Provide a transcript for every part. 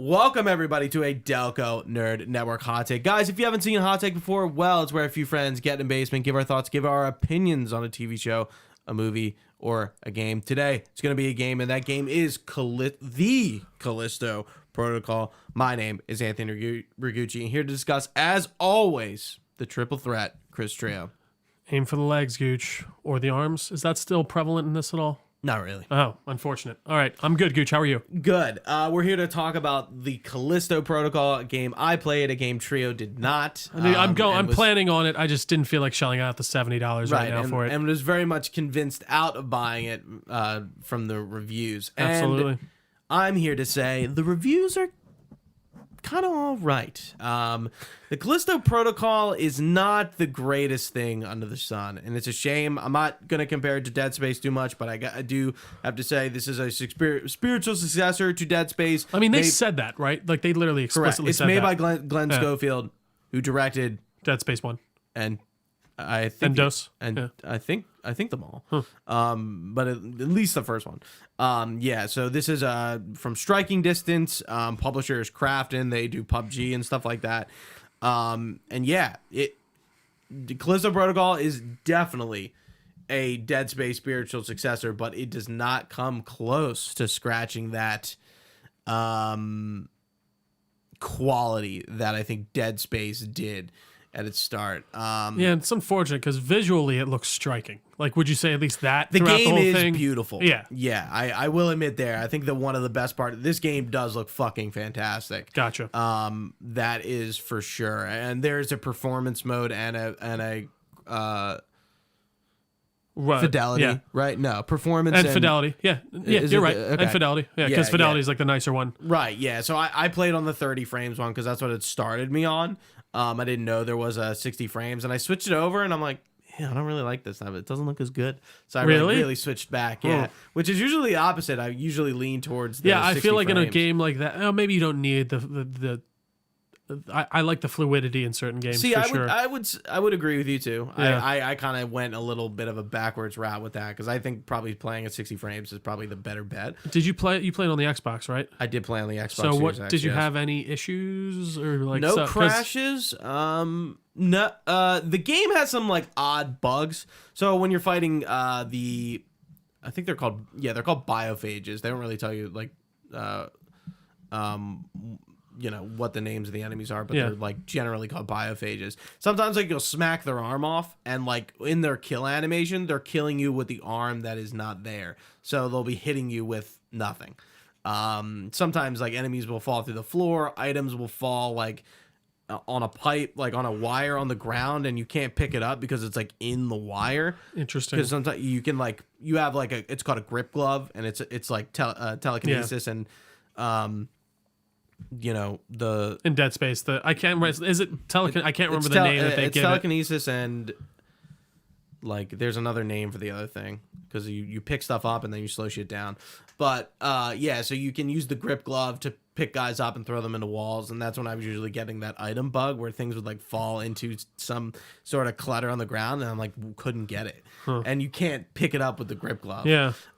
Welcome, everybody, to a Delco Nerd Network Hot Take. Guys, if you haven't seen a Hot Take before, well, it's where a few friends get in a basement, give our thoughts, give our opinions on a TV show, a movie, or a game. Today, it's going to be a game, and that game is the Callisto Protocol. My name is Anthony Ragucci, and here to discuss, as always, the triple threat, Chris Trio. Aim for the legs, Gooch. Or the arms. Is that still prevalent in this at all? Not really. Oh, unfortunate. All right, I'm good, Gooch. How are you? Good. We're here to talk about the Callisto Protocol, a game I played, a game Trio did not. I'm planning on it. I just didn't feel like shelling out the $70 right now for it. And was very much convinced out of buying it from the reviews. Absolutely. And I'm here to say the reviews are kind of all right. The Callisto Protocol is not the greatest thing under the sun, and it's a shame. I'm not going to compare it to Dead Space too much, but I do have to say this is a spiritual successor to Dead Space. I mean, they said that, right? Like, they literally explicitly said that. It's made by Glenn Schofield, who directed Dead Space 1. And I think and DOS. I think them all. But at least the first one. So this is from striking distance. Publisher is Krafton. They do PUBG and stuff like that. The Callisto Protocol is definitely a Dead Space spiritual successor, but it does not come close to scratching that quality that I think Dead Space did at its start. It's unfortunate because visually it looks striking. Like, would you say at least that the throughout game the whole is thing? Beautiful. Yeah. I will admit there. I think that one of the best parts. This game does look fucking fantastic. Gotcha. That is for sure. And there's a performance mode and a fidelity. Yeah. Right? No, performance and fidelity. Yeah, you're right. Okay. And fidelity. Yeah, because fidelity is like the nicer one. Right. Yeah. So I played on the 30 frames one because that's what it started me on. I didn't know there was a 60 frames, and I switched it over, and I'm like, I don't really like this now. It doesn't look as good. So I really switched back. Yeah, which is usually the opposite. I usually lean towards the 60 I feel like frames. in a game like that, maybe you don't need the I like the fluidity in certain games. See, sure. I would agree with you too. Yeah. I kind of went a little bit of a backwards route with that because I think probably playing at 60 frames is probably the better bet. Did you play? You played on the Xbox, right? I did play on the Xbox. So Series what did you have any issues or like no crashes? No. The game has some like odd bugs. So when you're fighting I think they're called biophages. They don't really tell you like what the names of the enemies are, but they're like generally called biophages. Sometimes like you'll smack their arm off, and like in their kill animation, they're killing you with the arm that is not there. So they'll be hitting you with nothing. Sometimes like enemies will fall through the floor, items will fall like on a pipe, like on a wire on the ground, and you can't pick it up because it's like in the wire. Interesting. Because sometimes you can like you have like it's called a grip glove, and it's like telekinesis and the in Dead Space I can't remember. Is it I can't remember the name that they give telekinesis and like there's another name for the other thing because you pick stuff up and then you slow shit down. But so you can use the grip glove to pick guys up and throw them into walls, and that's when I was usually getting that item bug where things would like fall into some sort of clutter on the ground, and I'm like couldn't get it, and you can't pick it up with the grip glove.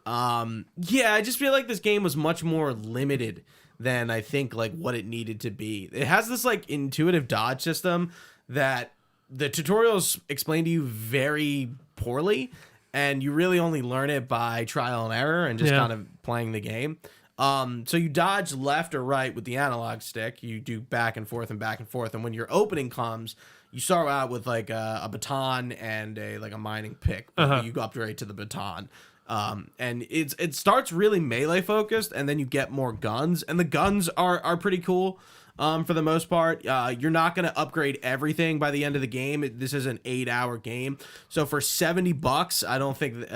I just feel like this game was much more limited than I think like what it needed to be. It has this like intuitive dodge system that the tutorials explain to you very poorly, and you really only learn it by trial and error and just kind of playing the game. So you dodge left or right with the analog stick. You do back and forth, and when your opening comes, you start out with like a baton and a mining pick. You go upgrade to the baton. And it starts really melee focused, and then you get more guns, and the guns are pretty cool. For the most part, you're not going to upgrade everything by the end of the game. This is an 8-hour game. So for $70, I don't think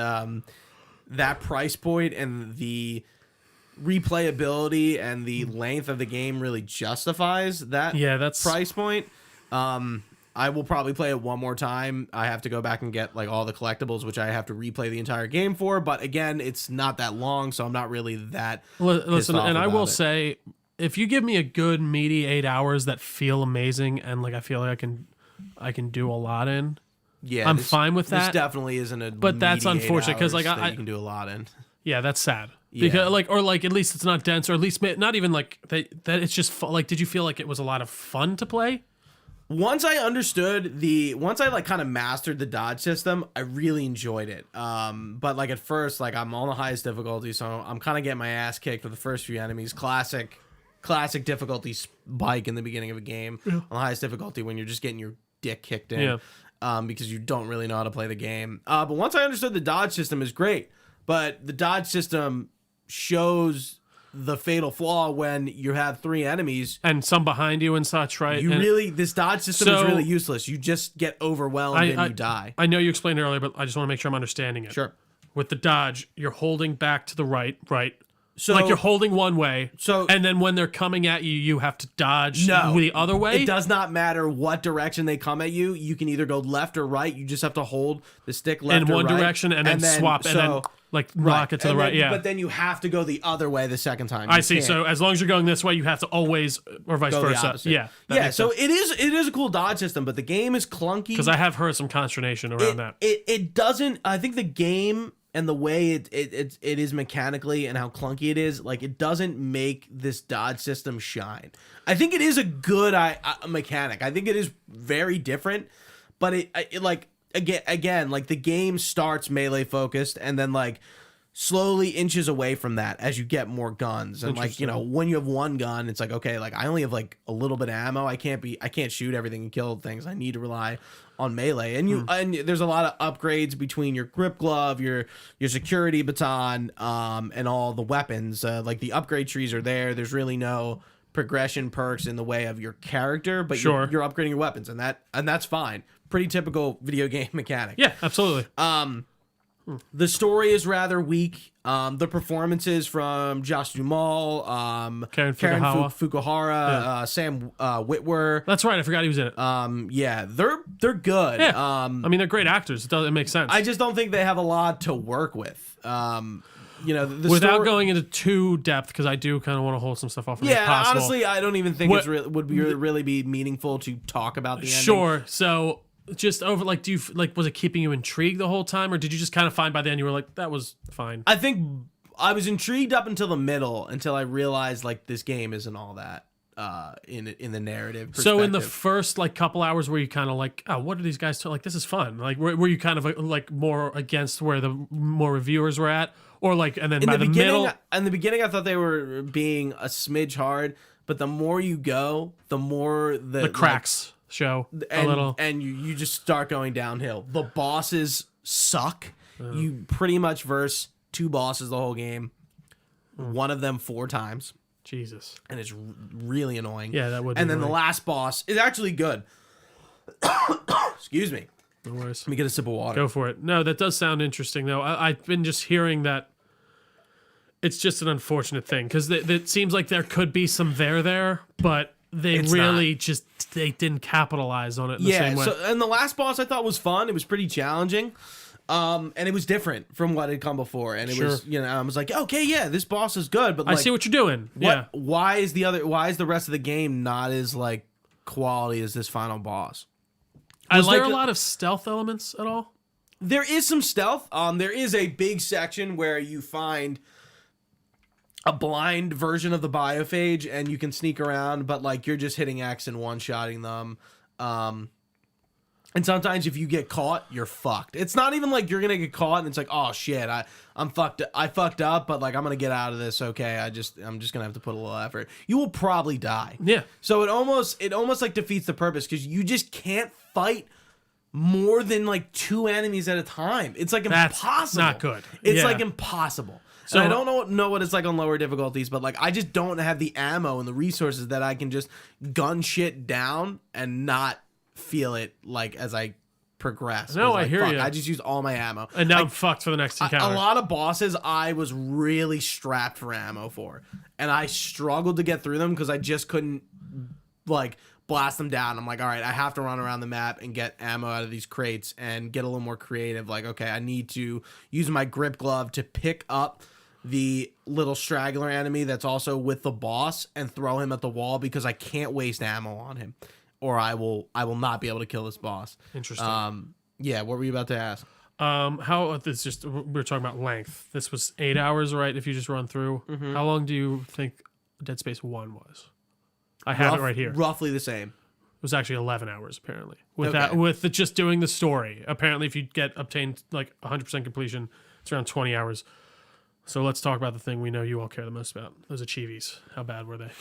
that price point and the replayability and the length of the game really justifies that price point. I will probably play it one more time. I have to go back and get like all the collectibles, which I have to replay the entire game for. But again, it's not that long, so I'm not really that. Listen, and I will say, if you give me a good meaty 8 hours that feel amazing and like I feel like I can do a lot in, I'm fine with that. This definitely isn't a. But that's unfortunate because like you can do a lot in. Yeah, that's sad. Because like at least it's not dense, or at least not even like that it's just like, did you feel like it was a lot of fun to play? Once I like kind of mastered the dodge system, I really enjoyed it. But like at first, like I'm on the highest difficulty, so I'm kind of getting my ass kicked for the first few enemies. Classic difficulty spike in the beginning of a game on the highest difficulty when you're just getting your dick kicked in. Because you don't really know how to play the game. But once I understood the dodge system is great, but the dodge system shows the fatal flaw when you have 3 enemies and some behind you and such, right? This dodge system is really useless. You just get overwhelmed and you die. I know you explained it earlier, but I just want to make sure I'm understanding it. Sure. With the dodge, you're holding back to the right. So like you're holding one way, and then when they're coming at you, you have to dodge the other way? It does not matter what direction they come at you. You can either go left or right. You just have to hold the stick left in or one right, direction and then swap and then like rock it to the right. Yeah. But then you have to go the other way the second time. I see. So as long as you're going this way, you have to always, or vice versa. Yeah. Yeah. So it is a cool dodge system, but the game is clunky. Because I have heard some consternation around that. It doesn't. I think the game and the way it is mechanically and how clunky it is, like it doesn't make this dodge system shine. I think it is a good mechanic. I think it is very different, but it like again like the game starts melee focused and then like slowly inches away from that as you get more guns. And like, when you have one gun, it's like, okay, like I only have like a little bit of ammo. I can't shoot everything and kill things. I need to rely on melee. And and there's a lot of upgrades between your grip glove, your security baton, and all the weapons. Like the upgrade trees are there. There's really no progression perks in the way of your character, but you're upgrading your weapons, and that's fine. Pretty typical video game mechanic. Yeah, absolutely. The story is rather weak. The performances from Josh Duhamel, Karen Fukuhara, Sam Witwer. That's right. I forgot he was in it. Yeah, they're good. Yeah. I mean, they're great actors. It makes sense. I just don't think they have a lot to work with. Without going into too depth, because I do kind of want to hold some stuff off. Honestly, I don't even think would really be meaningful to talk about the ending. Sure. So. Just over, like, do you like? Was it keeping you intrigued the whole time, or did you just kind of find by the end you were like, that was fine? I think I was intrigued up until the middle, until I realized like this game isn't all that in the narrative perspective. So in the first like couple hours, were you kind of like, oh, what are these guys like? This is fun. Like, were you kind of like more against where the more reviewers were at, or like, and then by the middle? In the beginning, I thought they were being a smidge hard, but the more you go, the more the cracks. Show a little, and you just start going downhill. The bosses suck. You pretty much verse 2 bosses the whole game. One of them 4 times. Jesus, and it's really annoying. Yeah, that would. And then the last boss is actually good. Excuse me. No worries. Let me get a sip of water. Go for it. No, that does sound interesting though. I've been just hearing that. It's just an unfortunate thing because it seems like there could be some there, but. They didn't capitalize on it in the same way. And the last boss I thought was fun. It was pretty challenging. And it was different from what had come before. And it was, I was like, okay, yeah, this boss is good, but like, I see what you're doing. Why is the rest of the game not as like quality as this final boss? Was there a lot of stealth elements at all? There is some stealth. There is a big section where you find a blind version of the biophage and you can sneak around, but like you're just hitting X and one-shotting them. And sometimes if you get caught, you're fucked. It's not even like you're gonna get caught and it's like, oh shit, I'm fucked. I fucked up, but like I'm gonna get out of this. Okay, I'm just gonna have to put a little effort. You will probably die. Yeah. So it almost like defeats the purpose because you just can't fight more than like 2 enemies at a time. It's like impossible. Not good. It's like impossible. So I don't know what it's like on lower difficulties, but like I just don't have the ammo and the resources that I can just gun shit down and not feel it like as I progress. No, I hear you. I just used all my ammo. And now I'm fucked for the next encounter. A lot of bosses I was really strapped for ammo for. And I struggled to get through them because I just couldn't like blast them down. I'm like, all right, I have to run around the map and get ammo out of these crates and get a little more creative. Like, okay, I need to use my grip glove to pick up the little straggler enemy that's also with the boss and throw him at the wall because I can't waste ammo on him or I will not be able to kill this boss. Interesting. Yeah, what were you about to ask? How this just we were talking about length. This was 8 hours, right? If you just run through, how long do you think Dead Space 1 was? I have it right here. Roughly the same. It was actually 11 hours apparently. With Okay. that, with just doing the story. Apparently, if you obtained like 100% completion, it's around 20 hours. So let's talk about the thing we know you all care the most about. Those achievies. How bad were they?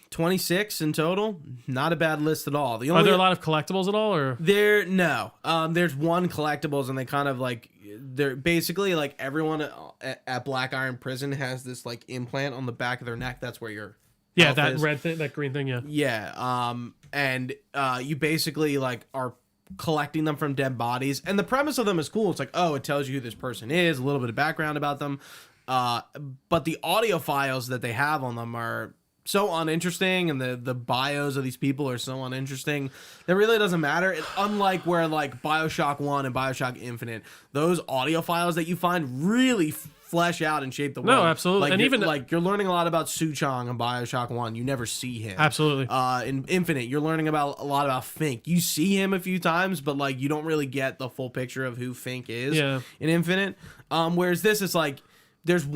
26 in total. Not a bad list at all. Are there a lot of collectibles at all, or No. There's one collectibles, and they kind of like they're basically like everyone at Black Iron Prison has this like implant on the back of their neck. That's where your health that is. red thing, that green thing, yeah. Yeah. And you basically like are collecting them from dead bodies, and the premise of them is cool. It's like, oh, it tells you who this person is, a little bit of background about them. But the audio files that they have on them are so uninteresting, and the bios of these people are so uninteresting that really doesn't matter. Unlike where like BioShock 1 and BioShock Infinite, those audio files that you find really flesh out and shape the world. No, absolutely. Like, and even like you're learning a lot about Suchong in BioShock 1. You never see him. absolutely. In Infinite, you're learning about a lot about Fink. You see him a few times, but like you don't really get the full picture of who Fink is in Infinite. Whereas this is like there's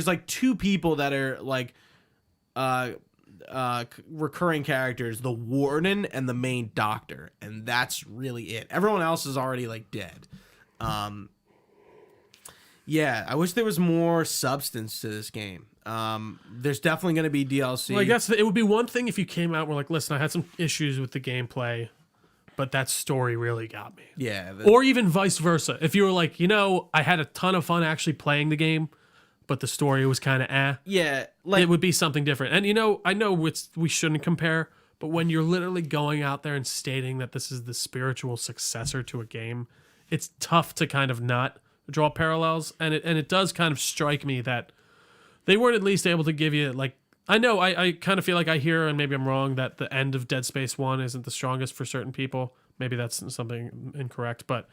like two people that are like recurring characters, the warden and the main doctor, and that's really it. Everyone else is already like dead. Yeah, I wish there was more substance to this game. There's definitely going to be DLC. Well, I guess it would be one thing if you came out and were like, listen, I had some issues with the gameplay, but that story really got me. Yeah. Or even vice versa. If you were like, I had a ton of fun actually playing the game, but the story was kind of Yeah, like it would be something different. And I know we shouldn't compare, but when you're literally going out there and stating that this is the spiritual successor to a game, it's tough to kind of not draw parallels. And it does kind of strike me that they weren't at least able to give you like, I know I kind of feel like I hear, and maybe I'm wrong, that the end of Dead Space 1 isn't the strongest for certain people. Maybe that's something incorrect, but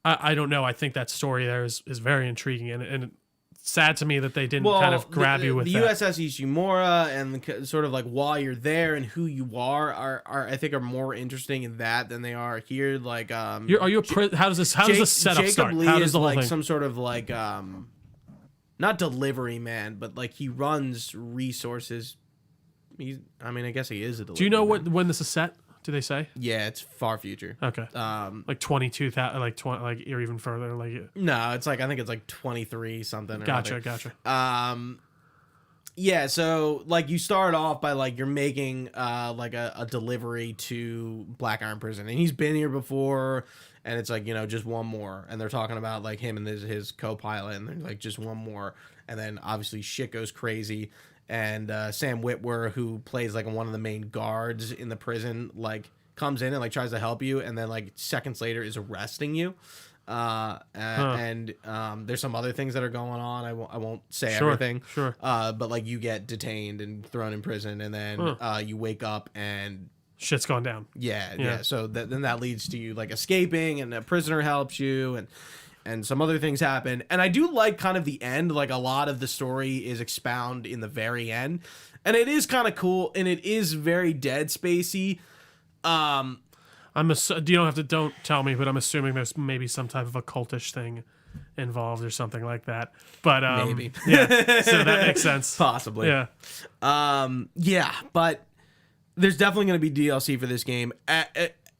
I don't know. I think that story there is very intriguing, and it's sad to me that they didn't kind of grab you with the that. USS Ishimura and sort of like while you're there and who you are I think are more interesting in that than they are here. Like How does this setup Jacob start? Lee How does is the whole like thing? some sort of like not delivery man, but like he runs resources. I guess he is a delivery Do you know man. when this is set? Do they say? Yeah, it's far future. Okay. Like 22,000, like 20, like or even further. Like No, it's like I think it's like 23 something. Or gotcha. Yeah, so like you start off by like you're making like a delivery to Black Iron Prison, and he's been here before, and it's like just one more, and they're talking about like him and his co-pilot, and they're like just one more, and then obviously shit goes crazy. And Sam Witwer, who plays like one of the main guards in the prison, like comes in and like tries to help you, and then like seconds later is arresting you. And there's some other things that are going on. I won't say everything. Sure. But like you get detained and thrown in prison, and then you wake up and Shit's gone down. yeah. So then that leads to you like escaping, and a prisoner helps you, and some other things happen. And I do like kind of the end, like a lot of the story is expound in the very end. And it is kind of cool, and it is very Dead Spacey. Don't tell me, but I'm assuming there's maybe some type of a cultish thing involved or something like that. But Maybe. yeah, so that makes sense. Possibly. Yeah. Yeah, but there's definitely going to be DLC for this game.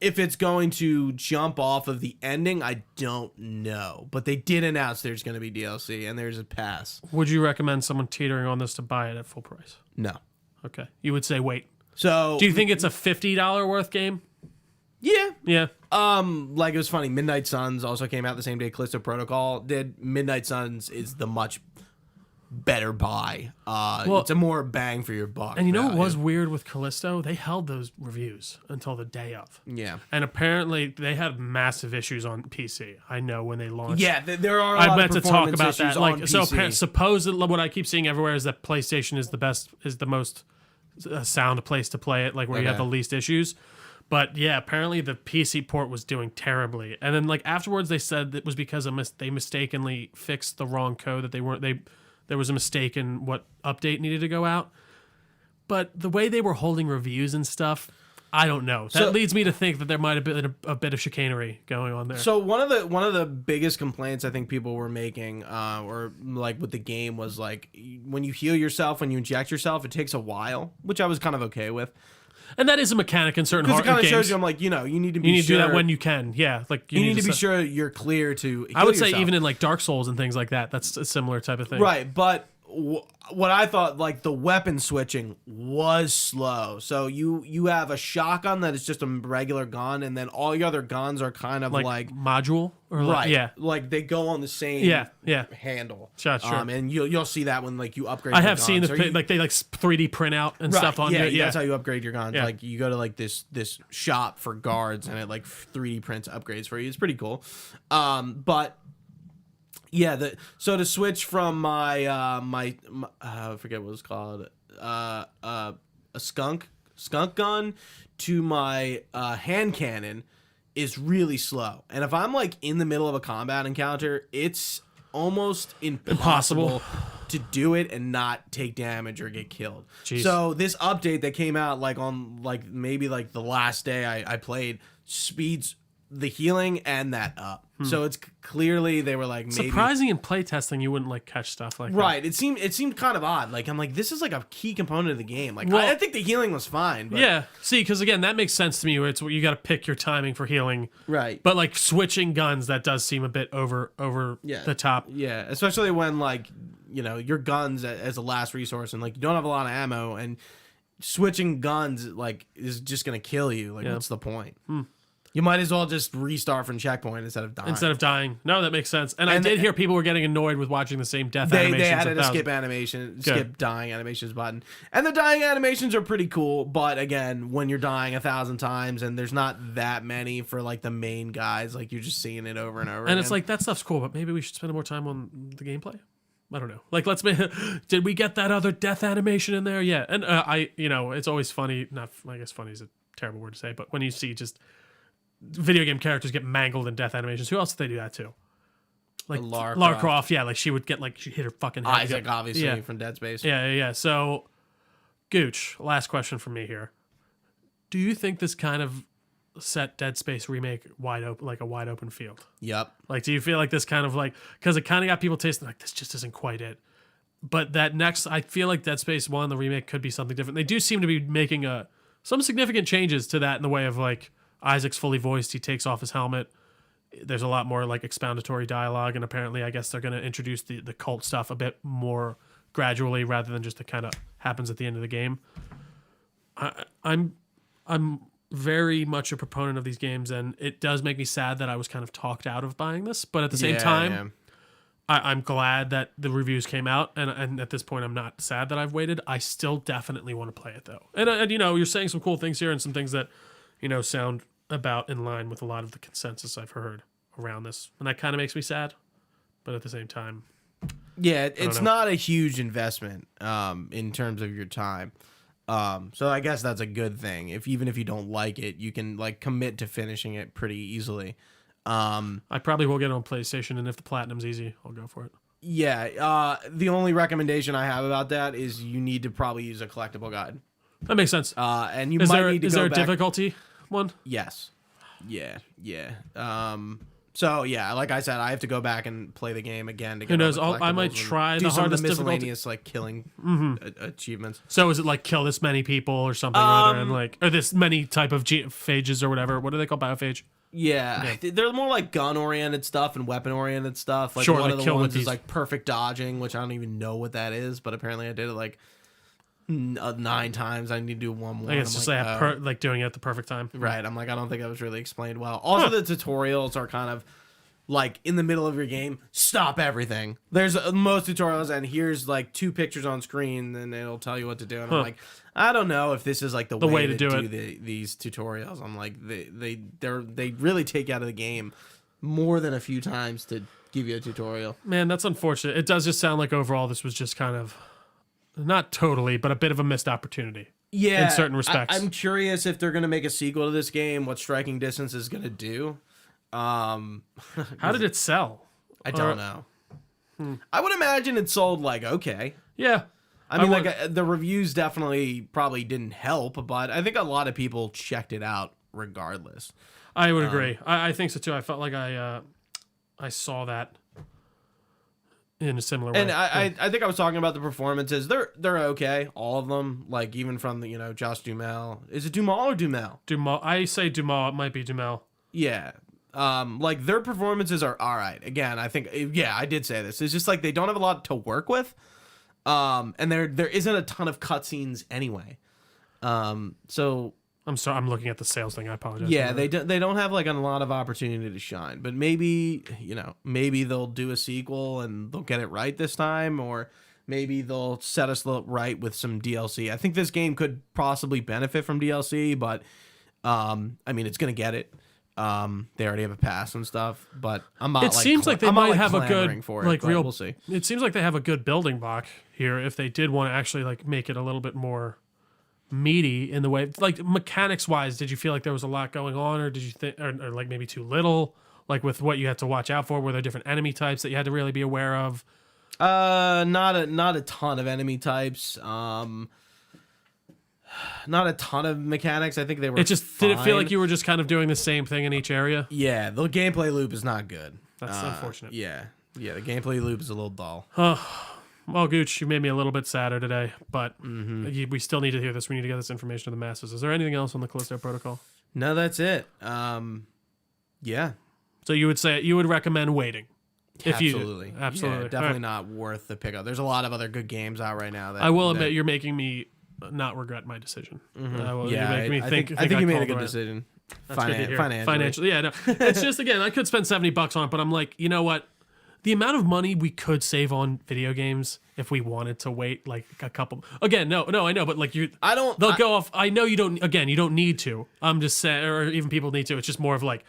If it's going to jump off of the ending, I don't know. But they did announce there's going to be DLC, and there's a pass. Would you recommend someone teetering on this to buy it at full price? No. Okay. You would say wait. So Do you think it's a $50 worth game? Yeah. Yeah. Like it was funny. Midnight Suns also came out the same day Callisto Protocol did. Midnight Suns is the much better buy. It's a more bang for your buck. And what was weird with Callisto? They held those reviews until the day of. Yeah. And apparently they had massive issues on PC. I know when they launched. Yeah, there are. I meant to talk about that. Like, Like, so supposedly, what I keep seeing everywhere is that PlayStation is the most sound place to play it. Like where you have the least issues. But yeah, apparently the PC port was doing terribly. And then like afterwards, they said it was because they mistakenly fixed the wrong code, that there was a mistake in what update needed to go out. But the way they were holding reviews and stuff, I don't know. That leads me to think that there might have been a bit of chicanery going on there. So one of the biggest complaints I think people were making, or like with the game, was like when you heal yourself, when you inject yourself, it takes a while, which I was kind of okay with. And that is a mechanic in certain Because it kind of games. shows you, I'm like, you need to be to do that when you can. Yeah, like you need to be sure you're clear to heal I would say yourself. even in like Dark Souls and things like that, that's a similar type of thing. Right, but what I thought, like, the weapon switching was slow. So you have a shotgun that is just a regular gun, and then all your other guns are kind of like module or right, yeah, like they go on the same handle. Sure. And you'll see that when like you upgrade. I have seen like they like 3D print out and stuff on it. Yeah, that's how you upgrade your guns. Yeah. Like you go to like this shop for guards, and it like 3D prints upgrades for you. It's pretty cool. But yeah, so to switch from my I forget what it was called, a skunk gun to my hand cannon is really slow. And if I'm like in the middle of a combat encounter, it's almost impossible to do it and not take damage or get killed. Jeez. So this update that came out like on like maybe like the last day I played speeds the healing and that up. So it's clearly they were like maybe surprising in playtesting you wouldn't like catch stuff like right. that. It seemed kind of odd. Like I'm like, this is like a key component of the game. Like Well, I think the healing was fine. But, yeah, see, because again, that makes sense to me. Where it's you got to pick your timing for healing, right. but like switching guns, that does seem a bit over the top. Yeah, especially when like your guns as a last resource, and like you don't have a lot of ammo, and switching guns like is just gonna kill you. Like what's the point? You might as well just restart from checkpoint instead of dying. No, that makes sense. And I did hear people were getting annoyed with watching the same death animations. They added a skip dying animations button. And the dying animations are pretty cool, but again, when you're dying 1,000 times and there's not that many for like the main guys, like you're just seeing it over and over again. It's like, that stuff's cool, but maybe we should spend more time on the gameplay. I don't know. Like, did we get that other death animation in there? Yeah. And it's always funny. I guess funny is a terrible word to say, but when you see just video game characters get mangled in death animations, who else did they do that to? Like Lara Croft. Yeah, like she would get like she hit her fucking head. Isaac, obviously from Dead Space. Yeah. So, Gooch, last question from me here. Do you think this kind of set Dead Space remake wide open, like a wide open field? Yep. Like, do you feel like this kind of like, because it kind of got people tasting like this just isn't quite it. But that next, I feel like Dead Space 1, the remake, could be something different. They do seem to be making some significant changes to that in the way of like Isaac's fully voiced. He takes off his helmet. There's a lot more like expoundatory dialogue, and apparently I guess they're going to introduce the cult stuff a bit more gradually rather than just it kind of happens at the end of the game. I'm very much a proponent of these games, and it does make me sad that I was kind of talked out of buying this, but at the same time, I'm glad that the reviews came out, and at this point I'm not sad that I've waited. I still definitely want to play it though. And you're saying some cool things here and some things that sound about in line with a lot of the consensus I've heard around this. And that kind of makes me sad. But at the same time, yeah, it's not a huge investment in terms of your time. So I guess that's a good thing. Even if you don't like it, you can like commit to finishing it pretty easily. I probably will get it on PlayStation, and if the platinum's easy, I'll go for it. Yeah, the only recommendation I have about that is you need to probably use a collectible guide. That makes sense. And you might need to go back. Is there a difficulty one? Yes. Yeah. So yeah, like I said, I have to go back and play the game again to get. Who knows? I might try the hardest miscellaneous like killing achievements. So is it like kill this many people or something, or other, and like or this many type of phages or whatever? What do they call biophage? Yeah, they're more like gun-oriented stuff and weapon-oriented stuff. Like one of the ones is like perfect dodging, which I don't even know what that is, but apparently I did it like 9 times. I need to do one more. I guess just like doing it at the perfect time. Right. I'm like, I don't think that was really explained well. Also, the tutorials are kind of like in the middle of your game, stop everything. There's most tutorials, and here's like 2 pictures on screen, and it'll tell you what to do. And I'm like, I don't know if this is like the way to do these tutorials. I'm like, they really take you out of the game more than a few times to give you a tutorial. Man, that's unfortunate. It does just sound like overall this was just kind of not totally, but a bit of a missed opportunity. Yeah, in certain respects. I'm curious if they're going to make a sequel to this game, what Striking Distance is going to do. How did it sell? I don't know. I would imagine it sold like okay. Yeah. I mean, the reviews definitely probably didn't help, but I think a lot of people checked it out regardless. I would agree. I think so too. I felt like I saw that in a similar way. And I think I was talking about the performances. They're okay, all of them. Like even from the Josh Duhamel. Is it Duhamel or Duhamel? Duhamel. I say Duhamel. It might be Duhamel. Yeah. Like their performances are all right. Again, I think I did say this. It's just like they don't have a lot to work with. And there isn't a ton of cutscenes anyway. So I'm sorry, I'm looking at the sales thing. I apologize. yeah, they don't have like a lot of opportunity to shine. But maybe they'll do a sequel and they'll get it right this time, or maybe they'll set us right with some DLC. I think this game could possibly benefit from DLC, but I mean it's gonna get it. They already have a pass and stuff, but I'm not. It seems like they might have a good real. We'll see. It seems like they have a good building block here. If they did want to actually like make it a little bit more meaty in the way, like mechanics wise, did you feel like there was a lot going on, or did you think, or like maybe too little? Like with what you had to watch out for, were there different enemy types that you had to really be aware of? Not a ton of enemy types. Not a ton of mechanics. I think they were. Did it feel like you were just kind of doing the same thing in each area? Yeah, the gameplay loop is not good. That's unfortunate. Yeah, the gameplay loop is a little dull. Well, Gooch, you made me a little bit sadder today, but we still need to hear this. We need to get this information to the masses. Is there anything else on the Callisto protocol? No, that's it. Yeah. So you would recommend waiting? Absolutely. Absolutely. Yeah, definitely not worth the pickup. There's a lot of other good games out right now. I will admit, you're making me not regret my decision. I think you made a good decision. Financially, yeah. No, it's just, again, I could spend $70 on it, but I'm like, you know what? The amount of money we could save on video games if we wanted to wait like a couple. Again, no, I know, but like they'll go off. I know you don't. Again, you don't need to. I'm just saying, or even people need to. It's just more of like,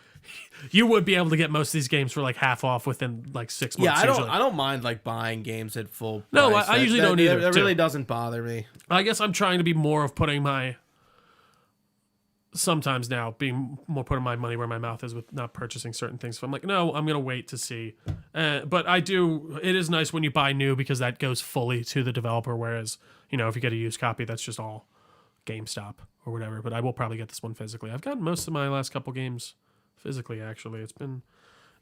you would be able to get most of these games for like half off within like 6 months. Yeah, usually. I don't mind like buying games at full price. No, I usually don't either. It really doesn't bother me. I guess I'm trying to be more of putting my. Sometimes now being more putting my money where my mouth is with not purchasing certain things. So I'm like, no, I'm going to wait to see. But it is nice when you buy new because that goes fully to the developer. Whereas, if you get a used copy, that's just all GameStop or whatever. But I will probably get this one physically. I've gotten most of my last couple games physically, actually. It's been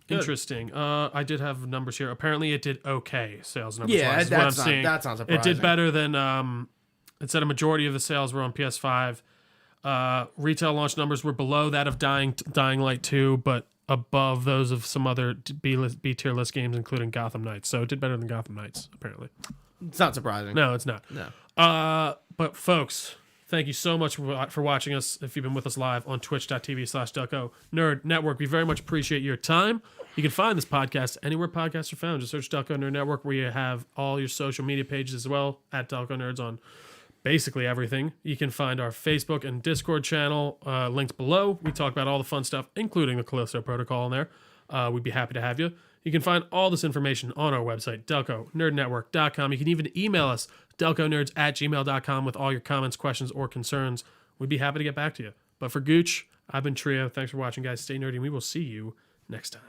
interesting. I did have numbers here. Apparently it did okay sales numbers. Yeah, that sounds surprising. It did better than, it said a majority of the sales were on PS5. Retail launch numbers were below that of Dying Light 2, but above those of some other B-tier list games, including Gotham Knights. So it did better than Gotham Knights, apparently. It's not surprising. No, it's not. No. But folks, thank you so much for watching us. If you've been with us live on twitch.tv/Delco Nerd Network, we very much appreciate your time. You can find this podcast anywhere podcasts are found. Just search Delco Nerd Network, where you have all your social media pages as well, at Delco Nerds on basically everything. You can find our Facebook and Discord channel linked below. We talk about all the fun stuff, including the Callisto protocol in there. We'd be happy to have you. You can find all this information on our website, delconerdnetwork.com. You can even email us, delconerds@gmail.com, with all your comments, questions, or concerns. We'd be happy to get back to you. But for Gooch, I've been Trio. Thanks for watching, guys. Stay nerdy, and we will see you next time.